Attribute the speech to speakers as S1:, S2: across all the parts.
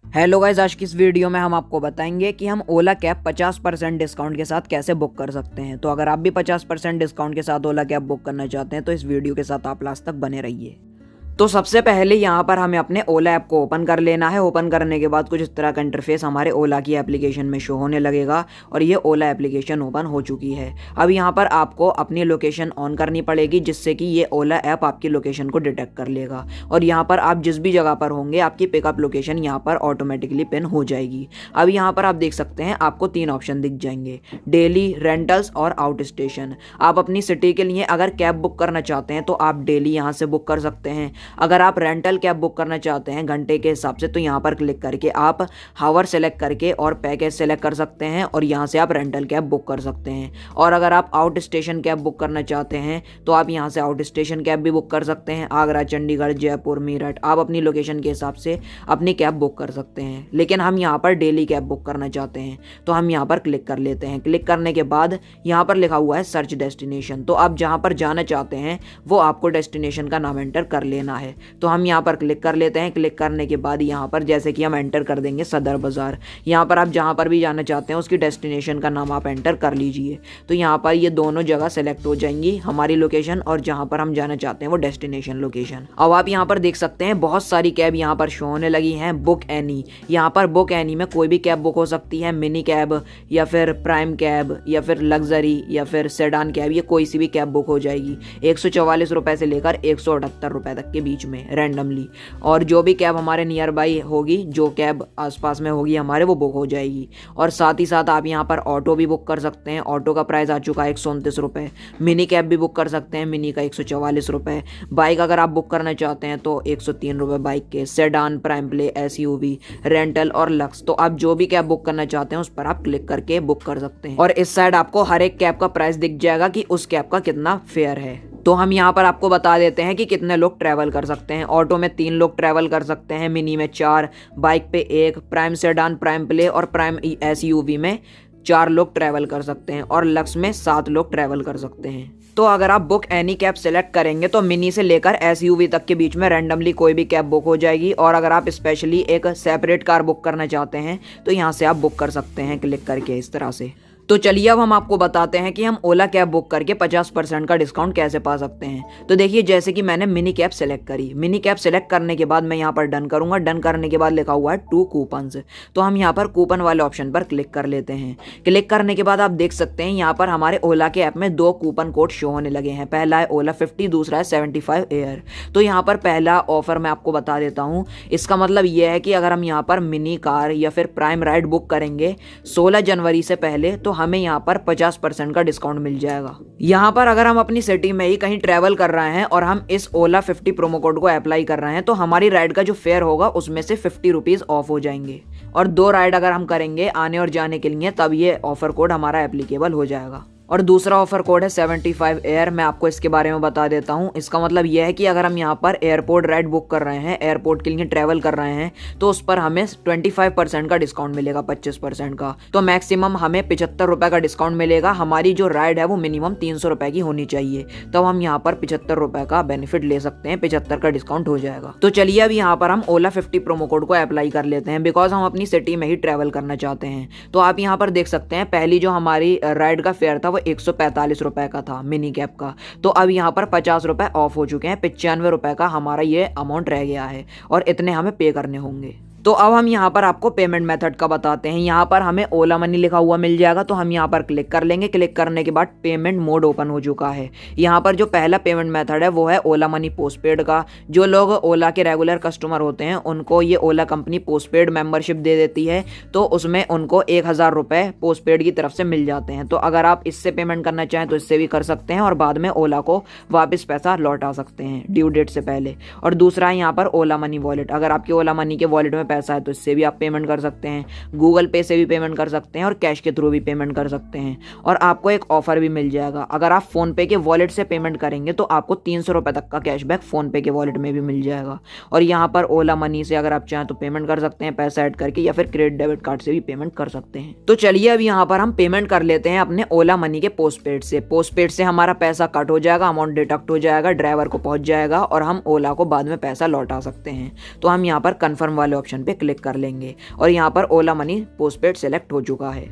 S1: Hello guys, आज की इस वीडियो में हम आपको बताएंगे कि हम ओला कैब 50% डिस्काउंट के साथ कैसे बुक कर सकते हैं। तो अगर आप भी 50% डिस्काउंट के साथ ओला कैब बुक करना चाहते हैं तो इस वीडियो के साथ आप लास्ट तक बने रहिए। तो सबसे पहले यहाँ पर हमें अपने ओला ऐप को ओपन कर लेना है। ओपन करने के बाद कुछ इस तरह का इंटरफेस हमारे ओला की एप्लीकेशन में शो होने लगेगा और ये ओला एप्लीकेशन ओपन हो चुकी है। अब यहाँ पर आपको अपनी लोकेशन ऑन करनी पड़ेगी जिससे कि ये ओला ऐप आपकी लोकेशन को डिटेक्ट कर लेगा और यहाँ पर आप जिस भी जगह पर होंगे आपकी पिकअप लोकेशन यहाँ पर ऑटोमेटिकली पिन हो जाएगी। अब यहाँ पर आप देख सकते हैं आपको 3 ऑप्शन दिख जाएंगे, डेली, रेंटल्स और आउट स्टेशन। आप अपनी सिटी के लिए अगर कैब बुक करना चाहते हैं तो आप डेली यहाँ से बुक कर सकते हैं। अगर आप रेंटल कैब बुक करना चाहते हैं घंटे के हिसाब से तो यहाँ पर क्लिक करके आप हावर सेलेक्ट करके और पैकेज सेलेक्ट कर सकते हैं और यहाँ से आप रेंटल कैब बुक कर सकते हैं। और अगर आप आउट स्टेशन कैब बुक करना चाहते हैं तो आप यहाँ से आउट स्टेशन कैब भी बुक कर सकते हैं। आगरा, चंडीगढ़, जयपुर, मेरठ, आप अपनी लोकेशन के हिसाब से अपनी कैब बुक कर सकते हैं। लेकिन हम यहाँ पर डेली कैब बुक करना चाहते हैं तो हम यहाँ पर क्लिक कर लेते हैं। क्लिक करने के बाद यहाँ पर लिखा हुआ है सर्च डेस्टिनेशन। तो आप जहाँ पर जाना चाहते हैं वो आपको डेस्टिनेशन का नाम एंटर कर लेना है। तो हम यहाँ पर क्लिक कर लेते हैं। क्लिक करने के बाद यहाँ पर जैसे कि हम एंटर कर देंगे सदर बाजार। यहाँ पर आप जहाँ पर भी जाना चाहते हैं उसकी डेस्टिनेशन का नाम आप एंटर कर लीजिए। तो यहाँ पर ये दोनों जगह सेलेक्ट हो जाएंगी, हमारी लोकेशन और जहाँ पर हम जाना चाहते हैं वो डेस्टिनेशन लोकेशन। अब आप यहाँ पर देख सकते हैं बहुत सारी कैब यहाँ पर शो होने लगी हैं। बुक एनी, यहाँ पर बुक एनी में कोई भी कैब बुक हो सकती है, मिनी कैब या फिर प्राइम कैब या फिर लग्जरी या फिर सेडान कैब, ये कोई सी भी कैब बुक हो जाएगी 144 रुपए से लेकर 178 रुपए तक के बीच में रैंडमली। और जो भी कैब हमारे नियर बाई होगी, जो कैब आसपास में होगी हमारे, वो बुक हो जाएगी। और साथ ही साथ आप यहाँ पर ऑटो भी बुक कर सकते हैं। ऑटो का प्राइस आ चुका है 129 रुपये। मिनी कैब भी बुक कर सकते हैं, मिनी का 144 रुपये। बाइक अगर आप बुक करना चाहते हैं तो 103 रुपये बाइक के। Sedan, prime play, SUV, rental और लक्स, तो आप जो भी कैब बुक करना चाहते हैं उस पर आप क्लिक करके बुक कर सकते हैं। और इस साइड आपको हर एक कैब का प्राइस दिख जाएगा कि उस कैब का कितना फेयर है। तो हम यहाँ पर आपको बता देते हैं कि कितने लोग ट्रैवल कर सकते हैं। ऑटो में 3 लोग ट्रैवल कर सकते हैं, मिनी में 4, बाइक पे 1, प्राइम सेडान, प्राइम प्ले और प्राइम एसयूवी में 4 लोग ट्रैवल कर सकते हैं और लक्स में 7 लोग ट्रैवल कर सकते हैं। तो अगर आप बुक एनी कैब सेलेक्ट करेंगे तो मिनी से लेकर एसयूवी तक के बीच में रैंडमली कोई भी कैब बुक हो जाएगी। और अगर आप स्पेशली एक सेपरेट कार बुक करना चाहते हैं तो यहाँ से आप बुक कर सकते हैं क्लिक करके इस तरह से। तो चलिए अब हम आपको बताते हैं कि हम ओला कैब बुक करके 50% का डिस्काउंट कैसे पा सकते हैं। तो देखिए, जैसे कि मैंने मिनी कैब सेलेक्ट करी। मिनी कैब सेलेक्ट करने के बाद मैं यहाँ पर डन करूंगा। डन करने के बाद लिखा हुआ है 2 कूपन्स, तो हम यहाँ पर कूपन वाले ऑप्शन पर क्लिक कर लेते हैं। क्लिक करने के बाद आप देख सकते हैं यहाँ पर हमारे ओला के ऐप में 2 कूपन कोड शो होने लगे हैं। पहला है ओला 50, दूसरा है 75 एयर। तो यहाँ पर पहला ऑफर मैं आपको बता देता हूँ। इसका मतलब यह है कि अगर हम यहाँ पर मिनी कार या फिर प्राइम राइड बुक करेंगे 16 जनवरी से पहले तो हमें यहाँ पर 50% का डिस्काउंट मिल जाएगा। यहाँ पर अगर हम अपनी सिटी में ही कहीं ट्रैवल कर रहे हैं और हम इस ओला 50 प्रोमो कोड को अप्लाई कर रहे हैं तो हमारी राइड का जो फेयर होगा उसमें से 50 रुपीज ऑफ हो जाएंगे। और 2 राइड अगर हम करेंगे आने और जाने के लिए तब ये ऑफर कोड हमारा एप्लीकेबल हो जाएगा। और दूसरा ऑफर कोड है 75 एयर। मैं आपको इसके बारे में बता देता हूँ। इसका मतलब यह है कि अगर हम यहाँ पर एयरपोर्ट राइड बुक कर रहे हैं, एयरपोर्ट के लिए ट्रैवल कर रहे हैं तो उस पर हमें 25% का डिस्काउंट मिलेगा, 25% का। तो मैक्सिमम हमें 75 रुपये का डिस्काउंट मिलेगा। हमारी जो राइड है वो मिनिमम 300 रुपये की होनी चाहिए, तब हम यहाँ पर 75 रुपये का बेनिफिट ले सकते हैं, 75 का डिस्काउंट हो जाएगा। तो चलिए अब यहाँ पर हम ओला 50 प्रोमो कोड को अप्लाई कर लेते हैं बिकॉज हम अपनी सिटी में ही ट्रैवल करना चाहते हैं। तो आप यहाँ पर देख सकते हैं पहली जो हमारी राइड का फेयर था वो 145 रुपए का था मिनी कैब का। तो अब यहाँ पर 50 रुपए ऑफ हो चुके हैं, 95 रुपए का हमारा ये अमाउंट रह गया है और इतने हमें पे करने होंगे। तो अब हम यहाँ पर आपको पेमेंट मेथड का बताते हैं। यहाँ पर हमें ओला मनी लिखा हुआ मिल जाएगा, तो हम यहाँ पर क्लिक कर लेंगे। क्लिक करने के बाद पेमेंट मोड ओपन हो चुका है। यहाँ पर जो पहला पेमेंट मेथड है वो है ओला मनी पोस्टपेड का। जो लोग ओला के रेगुलर कस्टमर होते हैं उनको ये ओला कंपनी पोस्टपेड मेंबरशिप दे देती है, तो उसमें उनको 1000 रुपये पोस्टपेड की तरफ से मिल जाते हैं। तो अगर आप इससे पेमेंट करना चाहें तो इससे भी कर सकते हैं और बाद में ओला को वापस पैसा लौटा सकते हैं ड्यू डेट से पहले। और दूसरा है यहाँ पर ओला मनी वॉलेट। अगर आपके ओला मनी के वॉलेट में पैसा है तो इससे भी आप पेमेंट कर सकते हैं, गूगल पे से भी पेमेंट कर सकते हैं और कैश के थ्रू भी पेमेंट कर सकते हैं। और आपको एक ऑफर भी मिल जाएगा, अगर आप फोन पे के वॉलेट से पेमेंट करेंगे तो आपको 300 रुपये तक का कैशबैक फोन पे के वॉलेट में भी मिल जाएगा। और यहाँ पर ओला मनी से अगर आप चाहें तो पेमेंट कर सकते हैं पैसा ऐड करके, या फिर क्रेडिट डेबिट कार्ड से भी पेमेंट कर सकते हैं। तो चलिए अब यहाँ पर हम पेमेंट कर लेते हैं अपने ओला मनी के पोस्टपेड से। पोस्टपेड से हमारा पैसा कट हो जाएगा, अमाउंट डिडक्ट हो जाएगा, ड्राइवर को पहुंच जाएगा और हम ओला को बाद में पैसा लौटा सकते हैं। तो हम यहाँ पर कन्फर्म वाले ऑप्शन ऑप्शन पे क्लिक कर लेंगे और यहाँ पर ओला मनी पोस्टपेड सेलेक्ट हो चुका है।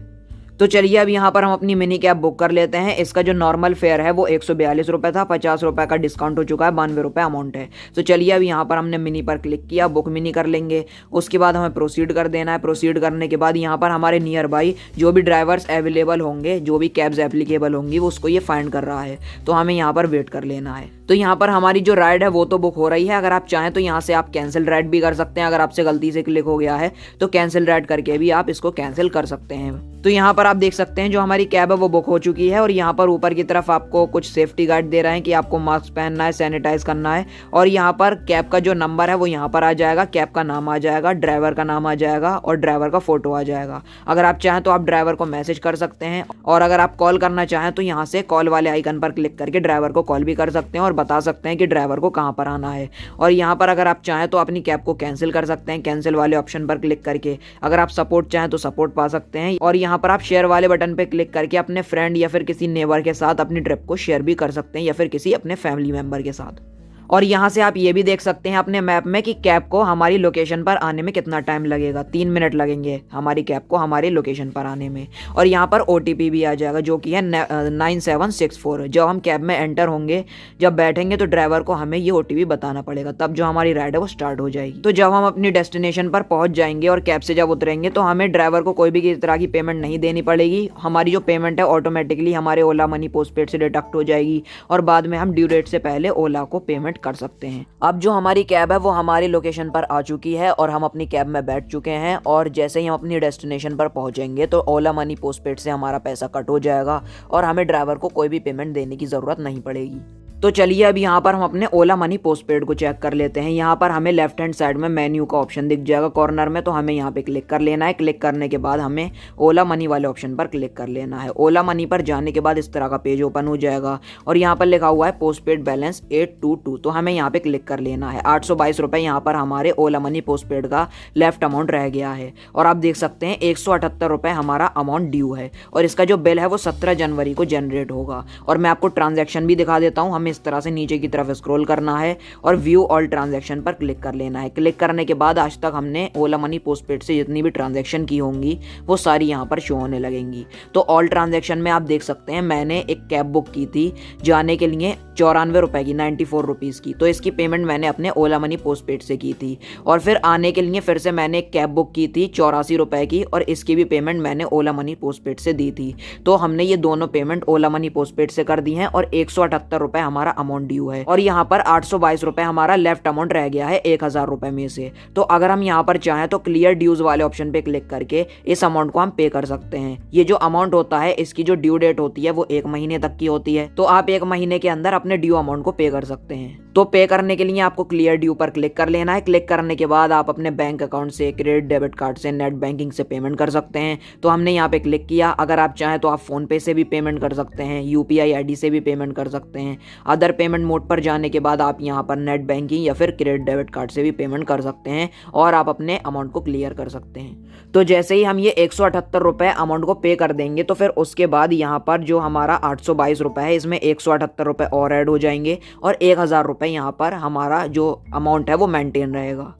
S1: तो चलिए अब यहाँ पर हम अपनी मिनी कैब बुक कर लेते हैं। इसका जो नॉर्मल फेयर है वो 142 रुपये था, 50 रुपये का डिस्काउंट हो चुका है, 92 रुपये अमाउंट है। तो चलिए अब यहाँ पर हमने मिनी पर क्लिक किया, बुक मिनी कर लेंगे। उसके बाद हमें प्रोसीड कर देना है। प्रोसीड करने के बाद यहाँ पर हमारे नियर बाई जो भी ड्राइवर्स अवेलेबल होंगे, जो भी कैब्स एप्लीकेबल होंगी, वो उसको ये फाइंड कर रहा है। तो हमें यहाँ पर वेट कर लेना है। तो यहाँ पर हमारी जो राइड है वो तो बुक हो रही है। अगर आप चाहें तो यहाँ से आप कैंसिल राइड भी कर सकते हैं। अगर आपसे गलती से क्लिक हो गया है तो कैंसिल राइड करके भी आप इसको कैंसिल कर सकते हैं। तो यहाँ पर आप देख सकते हैं जो हमारी कैब है वो बुक हो चुकी है और यहाँ पर ऊपर की तरफ आपको कुछ सेफ्टी गार्ड दे रहे हैं कि आपको मास्क पहनना है, सैनिटाइज करना है। और यहाँ पर कैब का जो नंबर है वो यहाँ पर आ जाएगा, कैब का नाम आ जाएगा, ड्राइवर का नाम आ जाएगा और ड्राइवर का फोटो आ जाएगा। अगर आप चाहें तो आप ड्राइवर को मैसेज कर सकते हैं और अगर आप कॉल करना चाहें तो यहाँ से कॉल वाले आइकन पर क्लिक करके ड्राइवर को कॉल भी कर सकते हैं और बता सकते हैं कि ड्राइवर को कहाँ पर आना है। और यहाँ पर अगर आप चाहें तो अपनी कैब को कैंसिल कर सकते हैं, कैंसिल वाले ऑप्शन पर क्लिक करके। अगर आप सपोर्ट चाहें तो सपोर्ट पा सकते हैं और यहाँ पर आप शेयर वाले बटन पे क्लिक करके अपने फ्रेंड या फिर किसी नेबर के साथ अपनी ट्रिप को शेयर भी कर सकते हैं या फिर किसी अपने फैमिली मेंबर के साथ। और यहाँ से आप ये भी देख सकते हैं अपने मैप में कि कैब को हमारी लोकेशन पर आने में कितना टाइम लगेगा। 3 मिनट लगेंगे हमारी कैब को हमारी लोकेशन पर आने में। और यहाँ पर OTP भी आ जाएगा जो कि है 9764। जब हम कैब में एंटर होंगे, जब बैठेंगे तो ड्राइवर को हमें ये OTP बताना पड़ेगा, तब जो हमारी राइड है वो स्टार्ट हो जाएगी। तो जब हम अपनी डेस्टिनेशन पर पहुँच जाएंगे और कैब से जब उतरेंगे तो हमें ड्राइवर को कोई भी किसी तरह की पेमेंट नहीं देनी पड़ेगी। हमारी जो पेमेंट है ऑटोमेटिकली हमारे ओला मनी पोस्टपेड से डिडक्ट हो जाएगी और बाद में हम ड्यू डेट से पहले ओला को पेमेंट कर सकते हैं। अब जो हमारी कैब है वो हमारी लोकेशन पर आ चुकी है और हम अपनी कैब में बैठ चुके हैं और जैसे ही हम अपनी डेस्टिनेशन पर पहुंचेंगे तो ओला मनी पोस्टपेड से हमारा पैसा कट हो जाएगा और हमें ड्राइवर को कोई भी पेमेंट देने की ज़रूरत नहीं पड़ेगी। तो चलिए अब यहाँ पर हम अपने ओला मनी पोस्टपेड को चेक कर लेते हैं। यहाँ पर हमें लेफ्ट हैंड साइड में मेन्यू का ऑप्शन दिख जाएगा कॉर्नर में, तो हमें यहाँ पे क्लिक कर लेना है। क्लिक करने के बाद हमें ओला मनी वाले ऑप्शन पर क्लिक कर लेना है। ओला मनी पर जाने के बाद इस तरह का पेज ओपन हो जाएगा और यहाँ पर लिखा हुआ है पोस्टपेड बैलेंस 822, तो हमें यहाँ पे क्लिक कर लेना है। 822 रुपये यहाँ पर हमारे ओला मनी पोस्टपेड का लेफ्ट अमाउंट रह गया है और आप देख सकते हैं 178 रुपये हमारा अमाउंट ड्यू है और इसका जो बिल है वो 17 जनवरी को जनरेट होगा। और मैं आपको ट्रांजैक्शन भी दिखा देता हूँ। हमें इस तरह से नीचे की तरफ स्क्रॉल करना है और व्यू ऑल ट्रांजैक्शन पर क्लिक कर लेना है। क्लिक करने के बाद आज तक हमने ओला मनी पोस्टपेड से जितनी भी ट्रांजैक्शन की होंगी वो सारी यहाँ पर शो होने लगेंगी। तो ऑल ट्रांजैक्शन में आप देख सकते हैं मैंने एक कैब बुक की थी जाने के लिए 94 रुपये की, 94 रुपीज़ की। तो इसकी पेमेंट मैंने अपने ओला मनी पोस्टपेड से की थी और फिर आने के लिए फिर से मैंने एक कैब बुक की थी 84 रुपये की और इसकी भी पेमेंट मैंने ओला मनी पोस्टपेड से दी थी। तो हमने ये दोनों पेमेंट ओला मनी पोस्टपेड से कर दी हैं और 178 रुपये हमारा अमाउंट ड्यू है और यहाँ पर 822 रुपये हमारा लेफ्ट अमाउंट रह गया है 1000 रुपये में से। तो अगर हम यहाँ पर चाहें तो क्लियर ड्यूज वाले ऑप्शन पे क्लिक करके इस अमाउंट को हम पे कर सकते हैं। ये जो अमाउंट होता है इसकी जो ड्यू डेट होती है वो 1 महीने तक की होती है, तो आप 1 महीने के अंदर अपने ड्यू अमाउंट को पे कर सकते हैं। तो पे करने के लिए आपको क्लियर ड्यू पर क्लिक कर लेना है। क्लिक करने के बाद आप अपने बैंक अकाउंट से, क्रेडिट डेबिट कार्ड से, नेट बैंकिंग से पेमेंट कर सकते हैं। तो हमने यहाँ पे क्लिक किया। अगर आप चाहें तो आप फोन पे से भी पेमेंट कर सकते हैं, UPI ID से भी पेमेंट कर सकते हैं। अदर पेमेंट मोड पर जाने के बाद आप यहाँ पर नेट बैंकिंग या फिर क्रेडिट डेबिट कार्ड से भी पेमेंट कर सकते हैं और आप अपने अमाउंट को क्लियर कर सकते हैं। तो जैसे ही हम ये 178 रुपये अमाउंट को पे कर देंगे तो फिर उसके बाद यहाँ पर जो हमारा 822 रुपये है इसमें 178 रुपये और ऐड हो जाएंगे और 1000 रुपये यहाँ पर हमारा जो अमाउंट है वो मेंटेन रहेगा।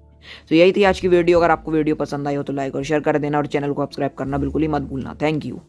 S1: तो यही थी आज की वीडियो। अगर आपको वीडियो पसंद आई हो तो लाइक और शेयर कर देना और चैनल को सब्सक्राइब करना बिल्कुल ही मत भूलना। Thank you.